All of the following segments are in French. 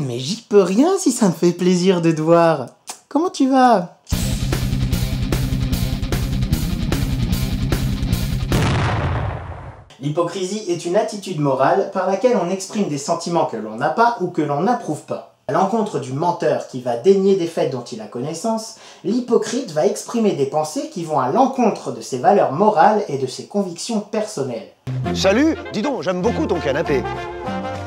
Mais j'y peux rien si ça me fait plaisir de te voir. Comment tu vas? L'hypocrisie est une attitude morale par laquelle on exprime des sentiments que l'on n'a pas ou que l'on n'approuve pas. À l'encontre du menteur qui va dénier des faits dont il a connaissance, l'hypocrite va exprimer des pensées qui vont à l'encontre de ses valeurs morales et de ses convictions personnelles. Salut, dis donc, j'aime beaucoup ton canapé.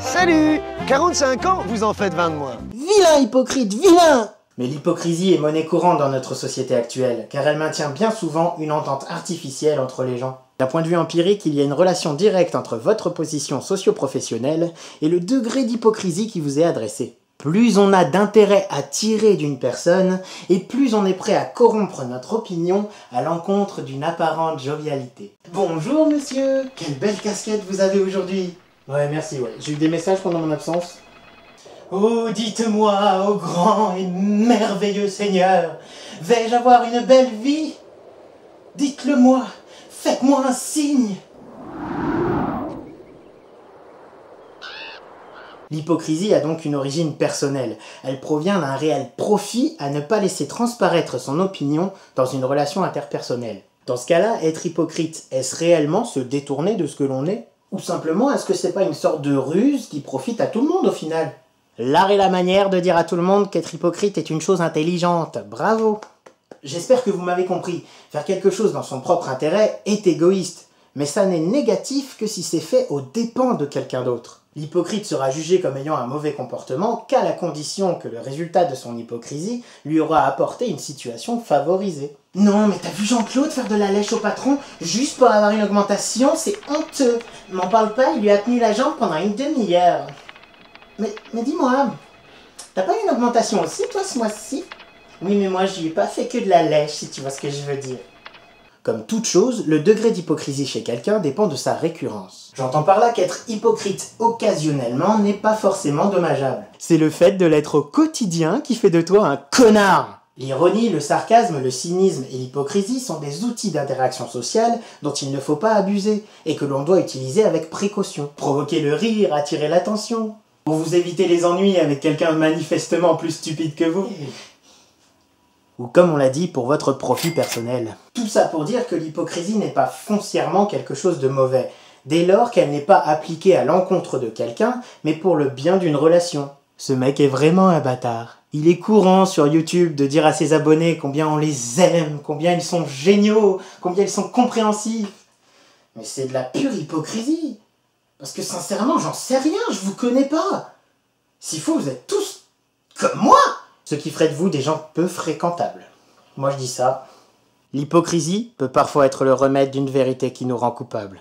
Salut, 45 ans, vous en faites 20 de moins. Vilain hypocrite, vilain! Mais l'hypocrisie est monnaie courante dans notre société actuelle, car elle maintient bien souvent une entente artificielle entre les gens. D'un point de vue empirique, il y a une relation directe entre votre position socio-professionnelle et le degré d'hypocrisie qui vous est adressé. Plus on a d'intérêt à tirer d'une personne, et plus on est prêt à corrompre notre opinion à l'encontre d'une apparente jovialité. Bonjour monsieur, quelle belle casquette vous avez aujourd'hui. Ouais, merci, ouais. J'ai eu des messages pendant mon absence. Oh, dites-moi, ô grand et merveilleux Seigneur, vais-je avoir une belle vie? Dites-le-moi, faites-moi un signe. L'hypocrisie a donc une origine personnelle. Elle provient d'un réel profit à ne pas laisser transparaître son opinion dans une relation interpersonnelle. Dans ce cas-là, être hypocrite, est-ce réellement se détourner de ce que l'on est? Ou simplement, est-ce que c'est pas une sorte de ruse qui profite à tout le monde au final? L'art et la manière de dire à tout le monde qu'être hypocrite est une chose intelligente. Bravo! J'espère que vous m'avez compris. Faire quelque chose dans son propre intérêt est égoïste. Mais ça n'est négatif que si c'est fait aux dépens de quelqu'un d'autre. L'hypocrite sera jugé comme ayant un mauvais comportement qu'à la condition que le résultat de son hypocrisie lui aura apporté une situation favorisée. Non, mais t'as vu Jean-Claude faire de la lèche au patron juste pour avoir une augmentation? C'est honteux. M'en parle pas, il lui a tenu la jambe pendant une demi-heure. Mais dis-moi, t'as pas eu une augmentation aussi, toi, ce mois-ci? Oui, mais moi, je lui ai pas fait que de la lèche, si tu vois ce que je veux dire. Comme toute chose, le degré d'hypocrisie chez quelqu'un dépend de sa récurrence. J'entends par là qu'être hypocrite occasionnellement n'est pas forcément dommageable. C'est le fait de l'être au quotidien qui fait de toi un connard. L'ironie, le sarcasme, le cynisme et l'hypocrisie sont des outils d'interaction sociale dont il ne faut pas abuser et que l'on doit utiliser avec précaution. Provoquer le rire, attirer l'attention. Pour vous éviter les ennuis avec quelqu'un manifestement plus stupide que vous. Ou comme on l'a dit, pour votre profit personnel. Tout ça pour dire que l'hypocrisie n'est pas foncièrement quelque chose de mauvais, dès lors qu'elle n'est pas appliquée à l'encontre de quelqu'un, mais pour le bien d'une relation. Ce mec est vraiment un bâtard. Il est courant sur YouTube de dire à ses abonnés combien on les aime, combien ils sont géniaux, combien ils sont compréhensifs. Mais c'est de la pure hypocrisie. Parce que sincèrement, j'en sais rien, je vous connais pas. S'il faut, vous êtes tous comme moi. Ce qui ferait de vous des gens peu fréquentables. Moi je dis ça. L'hypocrisie peut parfois être le remède d'une vérité qui nous rend coupables.